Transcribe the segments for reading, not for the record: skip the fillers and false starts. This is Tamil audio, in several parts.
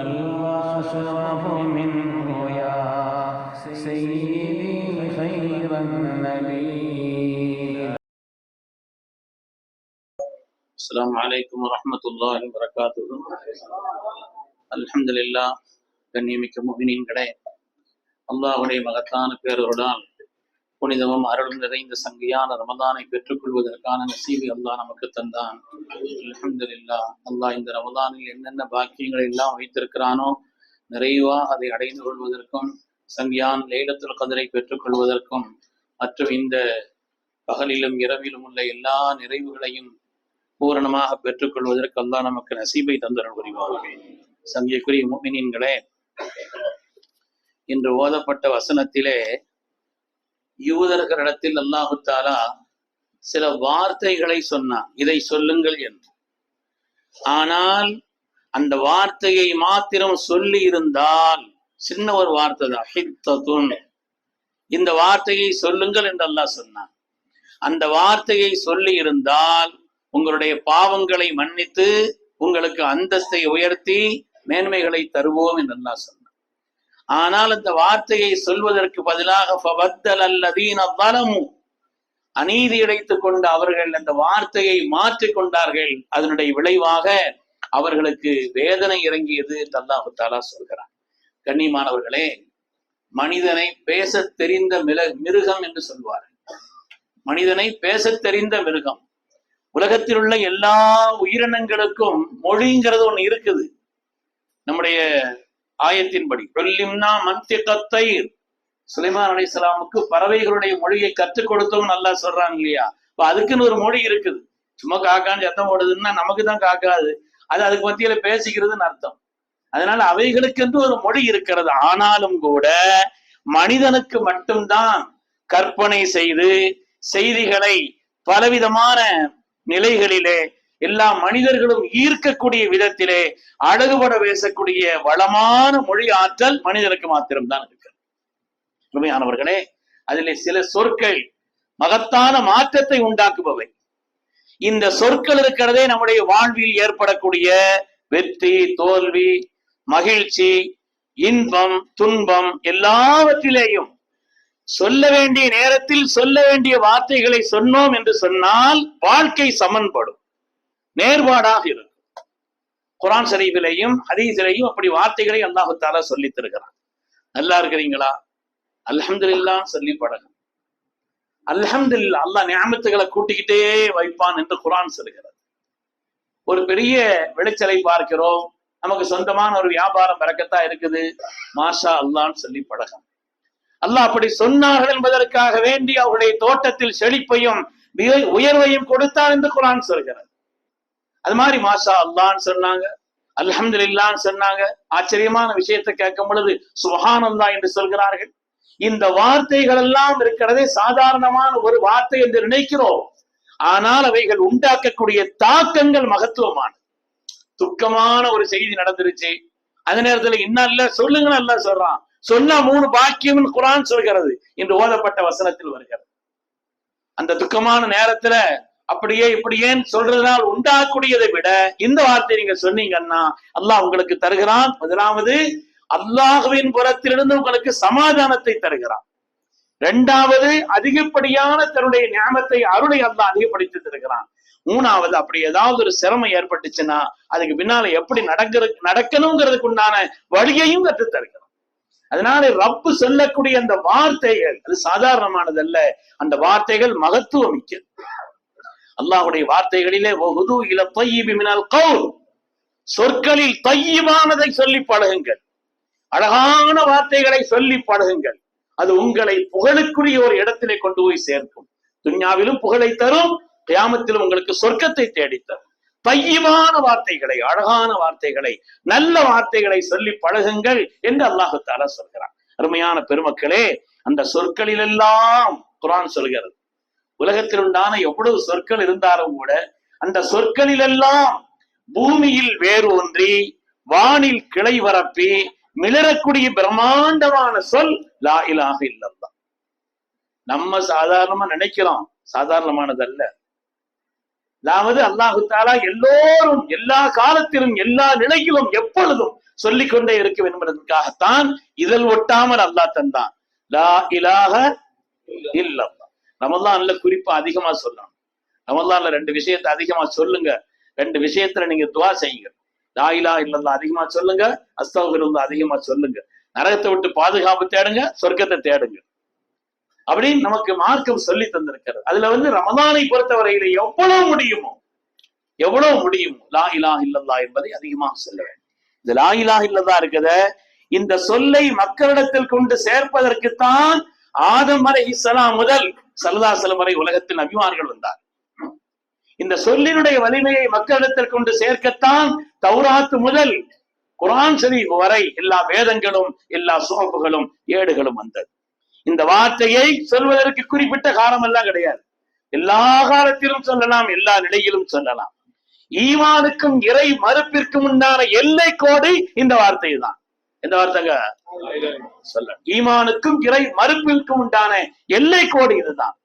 وأشرف منه يا سيدي خير النبي. السلام عليكم ورحمة الله وبركاته. அல்ஹம்துலில்லாஹ். கண்ணியமிக்க முஃமினீன்களே, அல்லாஹ்வுடைய மகத்தான பேரருளால் புனிதமும் அருளும் நிறைந்த சங்கையான ரமதானை பெற்றுக்கொள்வதற்கான நசீபை அல்லாஹ் நமக்கு தந்தான். அல்ஹம்துலில்லாஹ். அல்லாஹ் இந்த ரமதானில் என்னென்ன பாக்கியங்களை எல்லாம் வைத்திருக்கிறானோ நிறைவா அதை அடைந்து கொள்வதற்கும், சங்கையான் லைலத்துல் கத்ரை பெற்றுக்கொள்வதற்கும், மற்றும் இந்த பகலிலும் இரவிலும் உள்ள எல்லா நிறைவுகளையும் பூரணமாக பெற்றுக்கொள்வதற்கு அல்லாஹ் நமக்கு நசீபை தந்தருள் புரிவார்கள். சங்கைக்குரிய முஃமினீன்களே, இன்று ஓதப்பட்ட வசனத்திலே யூதர்களிடத்தில் அல்லாஹு தஆலா சில வார்த்தைகளை சொன்னான், இதை சொல்லுங்கள் என்று. ஆனால் அந்த வார்த்தையை மாத்திரம் சொல்லி இருந்தால், சின்ன ஒரு வார்த்தை தான், ஹித்தத்துன், இந்த வார்த்தையை சொல்லுங்கள் என்று அல்லாஹ் சொன்னான். அந்த வார்த்தையை சொல்லி இருந்தால் உங்களுடைய பாவங்களை மன்னித்து உங்களுக்கு அந்தஸ்தை உயர்த்தி மேன்மைகளை தருவோம் என்று அல்லாஹ் சொன்னான். ஆனால் அந்த வார்த்தையை சொல்வதற்கு பதிலாக ஃபபத்தல் அல்லதீன ஸலமு, அநீதி இழைத்துக் கொண்ட அவர்கள் அந்த வார்த்தையை மாற்றிக் கொண்டார்கள். அதனுடைய விளைவாக அவர்களுக்கு வேதனை இறங்கியது என்று அல்லாஹ் தஆலா சொல்கிறான். கண்ணியமானவர்களே, மனிதனை பேச தெரிந்த மிருகம் என்று சொல்வார்கள். மனிதனை பேச தெரிந்த மிருகம். உலகத்தில் உள்ள எல்லா உயிரினங்களுக்கும் மொழிங்கிறது ஒண்ணு இருக்குது. நம்முடைய ஆயத்தின்படி சுலைமான் அலைஹிஸ்ஸலாமுக்கு பறவைகளுடைய மொழியை கற்றுக் கொடுத்தோம் நல்லா சொல்றாங்க இல்லையா? இப்ப அதுக்குன்னு ஒரு மொழி இருக்குது. சும்மா காக்கான்னு சத்தம் ஓடுதுன்னா நமக்கு தான் காக்காது, அது அதுக்கு மத்தியில பேசிக்கிறதுன்னு அர்த்தம். அதனால அவைகளுக்கென்று ஒரு மொழி இருக்கிறது. ஆனாலும் கூட மனிதனுக்கு மட்டும்தான் கற்பனை செய்து செய்திகளை பலவிதமான நிலைகளிலே எல்லா மனிதர்களும் ஈர்க்கக்கூடிய விதத்திலே அழகுபட பேசக்கூடிய வளமான மொழி ஆற்றல் மனிதனுக்கு மாத்திரம்தான் இருக்கு. உண்மையானவர்களே, அதிலே சில சொற்கள் மகத்தான மாற்றத்தை உண்டாக்குபவை. இந்த சொற்கள் இருக்கிறதே நம்முடைய வாழ்வில் ஏற்படக்கூடிய வெற்றி, தோல்வி, மகிழ்ச்சி, இன்பம், துன்பம் எல்லாவற்றிலேயும் சொல்ல வேண்டிய நேரத்தில் சொல்ல வேண்டிய வார்த்தைகளை சொன்னோம் என்று சொன்னால் வாழ்க்கை சமன்படும், நேர்பாடாக இருக்கும். குர்ஆன் ஷரீஃபிலேயும் ஹதீஸிலேயும் அப்படி வார்த்தைகளை அல்லாஹ் தஆலா சொல்லி தருகிறான். நல்லா இருக்கிறீங்களா? அல்ஹம்துலில்லாஹ் சொல்லி பழகும். அல்ஹம்துலில்லாஹ், அல்லாஹ் நிஅமத்துகளை கூட்டிக்கிட்டே வைப்பான் என்று குர்ஆன் சொல்கிறது. ஒரு பெரிய விளைச்சலை பார்க்கிறோம், நமக்கு சொந்தமான ஒரு வியாபாரம் பரக்கத்தா இருக்குது, மாஷா அல்லாஹ்னு சொல்லி பழகும். அல்லாஹ் அப்படி சொன்னார்கள் என்பதற்காக வேண்டி அவருடைய தோட்டத்தில் செழிப்பையும் உயர்வையும் கொடுத்தான் என்று குர்ஆன் சொல்கிறது. அது மாதிரி மாஷா அல்லாஹ்னு சொன்னாங்க, அல்ஹம்துலில்லாஹ்னு சொன்னாங்க. ஆச்சரியமான விஷயத்தை கேட்கும் பொழுது சுப்ஹானல்லாஹ் என்று சொல்கிறார்கள். இந்த வார்த்தைகள் எல்லாம் இருக்கிறதே சாதாரணமான ஒரு வார்த்தை என்று நினைக்கிறோம். ஆனால் அவைகள் உண்டாக்கக்கூடிய தாக்கங்கள் மகத்துவமான. துக்கமான ஒரு செய்தி நடந்துருச்சு, அந்த நேரத்துல இன்னல்ல சொல்லுங்க அல்லாஹ் சொல்றான். சொன்னா 3 பாக்கியம் குர்ஆன் சொல்கிறது என்று ஓதப்பட்ட வசனத்தில் வருகிறது. அந்த துக்கமான நேரத்துல அப்படியே இப்படியே சொல்றதுனால் உண்டாகக்கூடியதை விட இந்த வார்த்தை நீங்க சொன்னீங்கன்னா அல்லாஹ் உங்களுக்கு தருகிறான். முதலாவது, அல்லாஹ்வின் புறத்திலிருந்து உங்களுக்கு சமாதானத்தை தருகிறான். 2வது, அதிகப்படியான தன்னுடைய நியாமத்தை, அருளை அல்லாஹ் அதிகப்படுத்தி தருகிறான். 3வது, அப்படி ஏதாவது ஒரு சிரமம் ஏற்பட்டுச்சுன்னா அதுக்கு பின்னால எப்படி நடக்கணுங்கிறதுக்கு உண்டான வழியையும் கற்று தருகிறான். அதனால ரப்பு சொல்லக்கூடிய அந்த வார்த்தைகள் அது சாதாரணமானது அல்ல. அந்த வார்த்தைகள் மகத்துவம் மிக்க. அல்லாஹ்வுடைய வார்த்தைகளிலே வஹுது இல தய்யிபி மினல் கௌல், சொற்களில் தய்யிபானதை சொல்லி பழகுங்கள், அழகான வார்த்தைகளை சொல்லி பழகுங்கள். அது உங்களை புகழுக்குரிய ஒரு இடத்திலே கொண்டு போய் சேர்க்கும். துன்யாவிலும் புகழை தரும், கியாமத்திலும் உங்களுக்கு சொர்க்கத்தை தேடித்தரும். தய்யிபான வார்த்தைகளை, அழகான வார்த்தைகளை, நல்ல வார்த்தைகளை சொல்லி பழகுங்கள் என்று அல்லாஹ் தஆலா சொல்கிறான். அருமையான பெருமக்களே, அந்த சொற்களில் எல்லாம் குர்ஆன் சொல்கிறது. உலகத்தில் உண்டான எவ்வளவு சொற்கள் இருந்தாலும் கூட அந்த சொற்களில் எல்லாம் பூமியில் வேறு ஒன்றி வானில் கிளை வரப்பி மிளரக்கூடிய பிரம்மாண்டமான சொல் லா இலாஹ இல்லல்லாஹ். நம்ம சாதாரணமா நினைக்கிறோம், சாதாரணமானது அல்ல. அதாவது அல்லாஹு தாலா எல்லோரும் எல்லா காலத்திலும் எல்லா நிலையிலும் எப்பொழுதும் சொல்லிக் கொண்டே இருக்க வேண்டும் என்பதற்காகத்தான் இதழ் ஒட்டாமல் அல்லாஹ் தந்தான். லா இலாஹ இல்லல்லாஹ். ரமலான்ல குறிப்பா அதிகமா சொல்லணும். ரமலான்ல 2 விஷயத்தை அதிகமா சொல்லுங்க. 2 விஷயத்துல நீங்க துவா செய்யுங்க. லா இலாஹ இல்லல்லாஹ் அதிகமா சொல்லுங்க, அஸ்தக்ஃபிருல்லாஹ் அதிகமா சொல்லுங்க. நரகத்தை விட்டு பாதுகாப்பு தேடுங்க, சொர்க்கத்தை தேடுங்க அப்படின்னு நமக்கு மார்க்கம் சொல்லி தந்திருக்கிறது. அதுல ரமலானை பொறுத்தவரையில எவ்வளவு முடியுமோ லா இலாஹ இல்லல்லாஹ் என்பதை அதிகமாக சொல்ல வேண்டும். இந்த லா இலாஹ இல்லல்லாஹ் இருக்குத, இந்த சொல்லை மக்களிடத்தில் கொண்டு சேர்ப்பதற்குத்தான் ஆதம் அலைஹிஸ்ஸலாம் முதல் ஸல்லல்லாஹு அலைஹி வஸல்லம் வரை உலகத்தில் நபிமார்கள் வந்தார். இந்த சொல்லினுடைய வலிமையை மக்களிடத்தில் கொண்டு சேர்க்கத்தான் தௌராத் முதல் குர்ஆன் ஷரீஃப் வரை எல்லா வேதங்களும் எல்லா சுஹஃபுகளும் ஏடுகளும் வந்தது. இந்த வார்த்தையை சொல்வதற்கு குறிப்பிட்ட காலம் எல்லாம் கிடையாது. எல்லா காலத்திலும் சொல்லலாம், எல்லா நிலையிலும் சொல்லலாம். ஈமானுக்கும் இறை மறுப்பிற்கும் உண்டான எல்லை கோடு இந்த வார்த்தை தான். எந்த வார்த்தைங்க? சொல்ல. ஈமானுக்கும் இறை மறுப்பிற்கும் உண்டான எல்லை கோடு இதுதான்.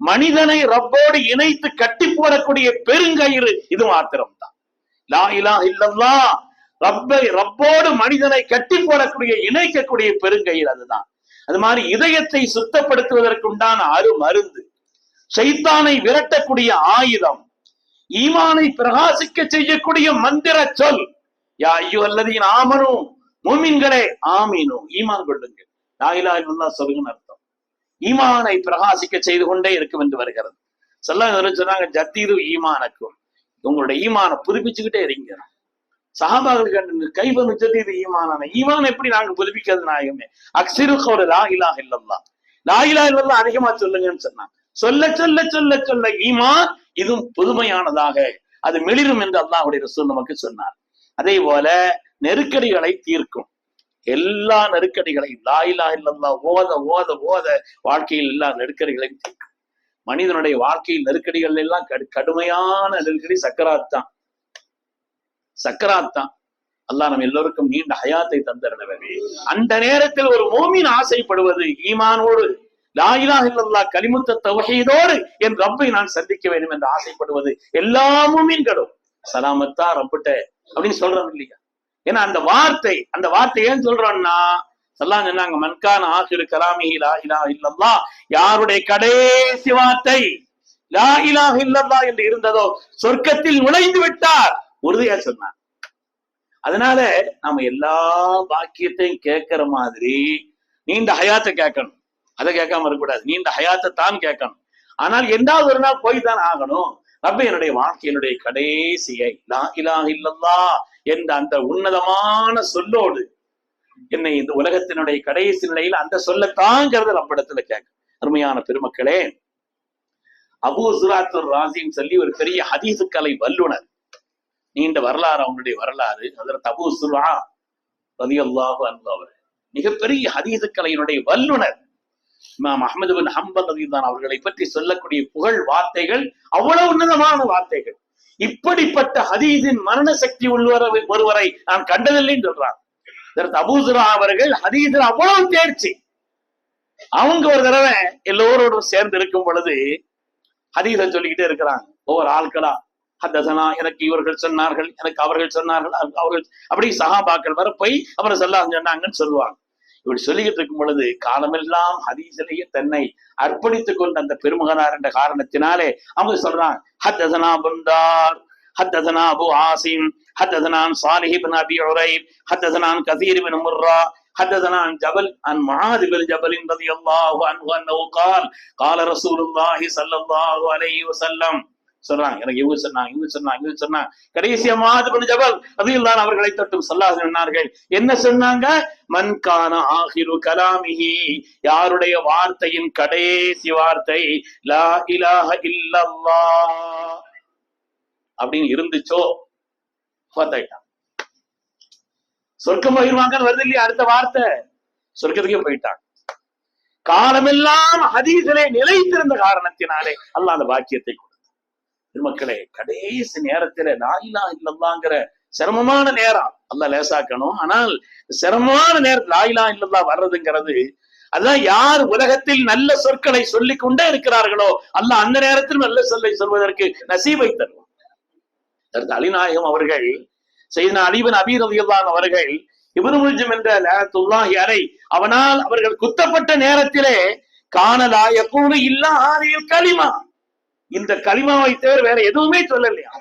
மனிதனை ரப்போடு இணைத்து கட்டி போடக்கூடிய பெருங்கயிறு இது மாத்திரம்தான். லா இலாஹ இல்லல்லாஹ். ரப்போடு மனிதனை கட்டி போடக்கூடிய இணைக்கக்கூடிய பெருங்கயிறு அதுதான். அது மாதிரி இதயத்தை சுத்தப்படுத்துவதற்கு உண்டான மருந்து, ஷைத்தானை விரட்டக்கூடிய ஆயுதம், ஈமானை பிரகாசிக்க செய்யக்கூடிய மந்திர சொல். யா அய்யுஹல்லதீன ஆமனூ, முஃமின்களே ஆமீனு, ஈமான் கொள்ளுங்கள். லா இலாஹ இல்லல்லாஹ் சொல்லுங்கன்னு அர்த்தம். ஈமானை பிரகாசிக்க செய்து கொண்டே இருக்கும் என்று வருகிறது. சொன்னாங்க ஜத்தீது ஈமானக்கும், உங்களுடைய ஈமானை புதுப்பிச்சுக்கிட்டே இருங்க. சஹாபாக்களுக்கு கைபனு ஜதீது ஈமானான ஈமான் எப்படி நாங்க புதுப்பிக்கிறது? நாயகமே அக்ஸிரு கௌல லா இலாஹ இல்லல்லாஹ், லா இலாஹ இல்லல்லாஹ் அதிகமா சொல்லுங்கன்னு சொன்னாங்க. சொல்ல சொல்ல சொல்ல சொல்ல ஈமான் இதுவும் புதுமையானதாக அது மிளிரும் என்று அல்லாஹ்வுடைய ரசூல் நமக்கு சொன்னார். அதே போல நெருக்கடிகளை தீர்க்கும். எல்லா நெருக்கடிகளையும் லா இலாஹ இல்லல்லாஹ் ஓத ஓத ஓத வாழ்க்கையில் எல்லா நெருக்கடிகளையும் தீர்க்கும். மனிதனுடைய வாழ்க்கையில் நெருக்கடிகள் எல்லாம் கடுமையான நெருக்கடி சக்கராத் தான். அல்லாஹ் நம்ம எல்லோருக்கும் நீண்ட ஹயாத்தை தந்திருந்தவே. அந்த நேரத்தில் ஒரு மோமின் ஆசைப்படுவது ஈமானோடு, லா இலாஹ இல்லல்லாஹ் கலிமத்து தௌஹீதோடு என் ரப்பை நான் சந்திக்க வேண்டும் என்று ஆசைப்படுவது எல்லா மோமின்களும் சலாமத்தா ரப்பிட்ட அப்படின்னு சொல்றோம் இல்லையா? ஏன்னா அந்த வார்த்தை ஏன் சொல்றோம்னா, ஸல்லல்லாஹு சொன்னாங்க மன்கான ஆகிரு கலாமிஹி லா இலாஹ இல்லல்லாஹ், யாருடைய கடைசி வார்த்தை லா இலாஹ இல்லல்லாஹ் என்று இருந்ததோ சொர்க்கத்தில் நுழைந்து விட்டார், உறுதியா சொன்னார். அதனால நாம எல்லா பாக்கியத்தையும் கேட்கிற மாதிரி நீண்ட ஹயாத்தை கேட்கணும். அதை கேட்காம இருக்கக்கூடாது. நீண்ட ஹயாத்தை தான் கேட்கணும். ஆனால் எந்தாவது ஒரு நாள் போய் தான் ஆகணும். ரப்ப என்னுடைய வாழ்க்கையினுடைய கடைசியை லா இலாஹ இல்லல்லாஹ் என்ற அந்த உன்னதமான சொல்லோடு என்னை இந்த உலகத்தினுடைய கடைசி நிலையில் அந்த சொல்லத்தாங்கிறது ரப்பிடத்துல கேட்க. அருமையான பெருமக்களே, அபூ ஸுராத்துர் ராஸின்னு சொல்லி ஒரு பெரிய ஹதீஸ் கலை வல்லுனர், நீண்ட வரலாறு, அவனுடைய வரலாறு. ஹஜ்ரத் அபூ ஸுர்ஆ ரலியல்லாஹு அன்ஹு அவர் மிகப்பெரிய ஹதீஸ் கலையினுடைய வல்லுனர். இமாம் அஹ்மது பின் ஹம்பல் ரலியல்லாஹு அவர்களை பற்றி சொல்லக்கூடிய புகழ் வார்த்தைகள் அவ்வளவு உன்னதமான வார்த்தைகள். இப்படிப்பட்ட ஹதீஸின் மரண சக்தி ஒருவரை நான் கண்டதில்லைன்னு சொல்றான். அபூ ஸுர்ஆ அவர்கள் ஹதீஸில் அவ்வளவு தேர்ச்சி. அவங்க ஒரு தடவை எல்லோரோடும் சேர்ந்து இருக்கும் பொழுது ஹதீஸை சொல்லிக்கிட்டே இருக்கிறாங்க. ஒவ்வொரு ஆட்களா ஹதஸனா, எனக்கு இவர்கள் சொன்னார்கள், எனக்கு அவர்கள் சொன்னார்கள், அவர்கள் அப்படி சஹாபாக்கள் வர போய் அப்புறம் சொன்னாங்கன்னு சொல்லுவாங்க. இப்படி சொல்லிக்கிட்டு இருக்கும் பொழுது காலமெல்லாம் ஹதீஸிலேயே தன்னை அர்ப்பணித்துக் கொண்ட அந்த பெருமகனார் என்ற காரணத்தினாலே அவங்க சொல்றாங்க, ஹதஸனா புந்தார், ஹதஸனா அபூ ஆசிம், ஹதஸனா சாலிஹ் இப்னு அபி உரைப், ஹதஸனா கஸீர் இப்னு முர்ரா, حدثنا عن جبل عن معاذ بن جبل رضي الله عنه انه قال قال رسول الله صلى الله عليه وسلم. சொல்றாங்க, எனக்கு இவங்க சொன்னாங்க. கடைசியா முஆத் பின் ஜபல் ரலியல்லாஹு அன்ஹு அவர்களை தொட்டு ஸல்லல்லாஹு சொன்னார்கள். என்ன சொன்னாங்க? மன் கான ஆகிரு கலாமிஹி, யாருடைய வார்த்தையின் கடைசி வார்த்தை லா இலாஹ இல்லல்லாஹ் அப்படின்னு இருந்துச்சோ பார்த்தாயிட்டான். சொர்க்கம் போயிருவாங்கன்னு வருது இல்லையா அடுத்த வார்த்தை, சொர்க்கத்துக்கே போயிட்டாங்க. காலமெல்லாம் ஹதீஸிலே நிலைத்திருந்த காரணத்தினாலே அல்லாஹ் அந்த பாக்கியத்தை கொடுத்தார். மக்களே, கடைசி நேரத்துல லா இலாஹ இல்லல்லாஹ்ங்கிற சிரமமான நேரம் அல்லாஹ் லேசாக்கணும். ஆனால் சிரமமான நேரத்தில் லா இலாஹ இல்லல்லாஹ் வர்றதுங்கிறது அதான் யார் உலகத்தில் நல்ல சொற்களை சொல்லிக் கொண்டே இருக்கிறார்களோ அல்லாஹ் அந்த நேரத்தில் நல்ல சொல்லை சொல்வதற்கு நசீபை தருவான். அலிநாயகம் அவர்கள், செய்தனா அலி பின் அபீ ரலியல்லாஹு அவர்கள் இப்னு முல்ஜிம் என்ற லஅனத்துல்லாஹி அலைஹி அவனால் அவர்கள் குத்தப்பட்ட நேரத்திலே கானலா யகூலு இல்லா ஹாதில் கலிமா, இந்த கலிமாவை தவிர வேற எதுவுமே சொல்லலையா.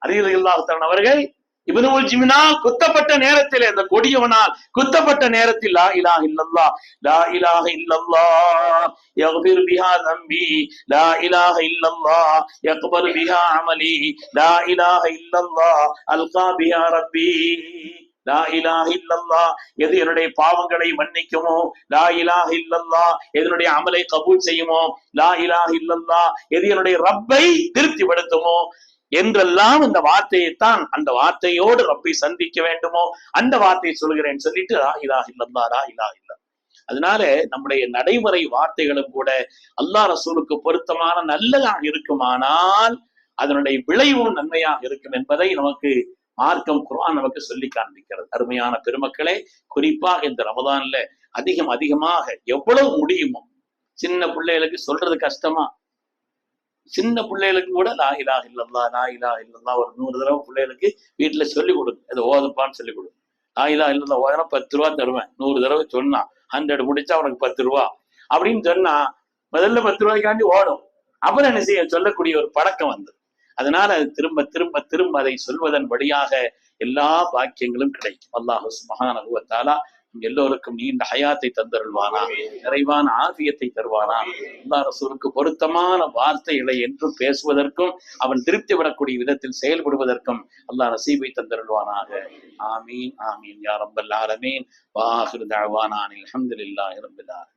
அலி ரலியல்லாஹு தஆலா அவர்கள் இப்னு முல்ஜிமினால் குத்தப்பட்ட நேரத்தில், அந்த கொடியவனால் குத்தப்பட்ட நேரத்தில் லா இலாஹ இல்லல்லாஹ், லா இலாஹ இல்லல்லாஹ் யக்ஃபிர் பிஹா தம்பி, லா இலாஹ இல்லல்லாஹ் யக்பல் பிஹா அமலி, லா இலாஹ இல்லல்லாஹ் அல்கா பிஹா ரப்பி, லா இலாஹ இல்லல்லாஹ் எது என்னுடைய பாவங்களை மன்னிக்குமோ, லா இலாஹ இல்லல்லாஹ் எதனுடைய அமலை கபூல் செய்யுமோ, லா இலாஹ இல்லல்லாஹ் எது என்னுடைய ரப்பை திருப்திப்படுத்துமோ என்றெல்லாம் இந்த வார்த்தையைத்தான், அந்த வார்த்தையோடு ரப்பை சந்திக்க வேண்டுமோ அந்த வார்த்தையை சொல்கிறேன் சொல்லிட்டு லா இலாஹ இல்லல்லாஹ் லா இலாஹ இல்லல்லாஹ். அதனால நம்முடைய நடைமுறை வார்த்தைகளும் கூட அல்லாஹ் ரசூலுக்கு பொருத்தமான நல்லதாக இருக்குமானால் அதனுடைய விளைவும் நன்மையாக இருக்கும் என்பதை நமக்கு மார்க்கம் குர்ஆன் நமக்கு சொல்லி காண்பிக்கிறது. அருமையான பெருமக்களே, குறிப்பாக இந்த ரமதான்ல அதிகமாக எவ்வளவு முடியுமோ, சின்ன பிள்ளைகளுக்கு சொல்றது கஷ்டமா, சின்ன பிள்ளைகளுக்கு கூட லா இலாஹ இல்லல்லாஹ் லா இலாஹ இல்லல்லாஹ் ஒரு 100 தடவை பிள்ளைகளுக்கு வீட்டுல சொல்லி கொடுங்க, அதை ஓதுப்பான்னு சொல்லி கொடுங்க. லா இலாஹ இல்லல்லாஹ் ஓதுனா 10 ரூபா தருவேன், 100 தடவை சொன்னா 100 முடிச்சா உனக்கு 10 ரூபா அப்படின்னு சொன்னா முதல்ல 10 ரூபாய்க்காண்டி ஓடும். அப்புறம் என்ன செய்ய சொல்லக்கூடிய ஒரு பழக்கம் வந்து, அதனால திரும்ப திரும்ப திரும்ப அதை சொல்வதன் வழியாக எல்லா பாக்கியங்களும் கிடைக்கும். அல்லாஹ் சுப்ஹானஹு வ தஆலா எல்லோருக்கும் நீண்ட ஹயாத்தை தந்தருள்வானா, நிறைவான ஆஃபியத்தை தருவானா. அல்லாஹ் ரசூலுக்கு பொருத்தமான வார்த்தைகளை என்றும் பேசுவதற்கும் அவன் திருப்தி விடக்கூடிய விதத்தில் செயல்படுவதற்கும் அல்லாஹ் நசீபை தந்தருள்வானாக. ஆமீன் ஆமீன் யா ரப்பல் ஆலமீன். வ ஆகிரு தஅவானா அல்ஹம்துலில்லாஹி ரப்பில் ஆலமீன்.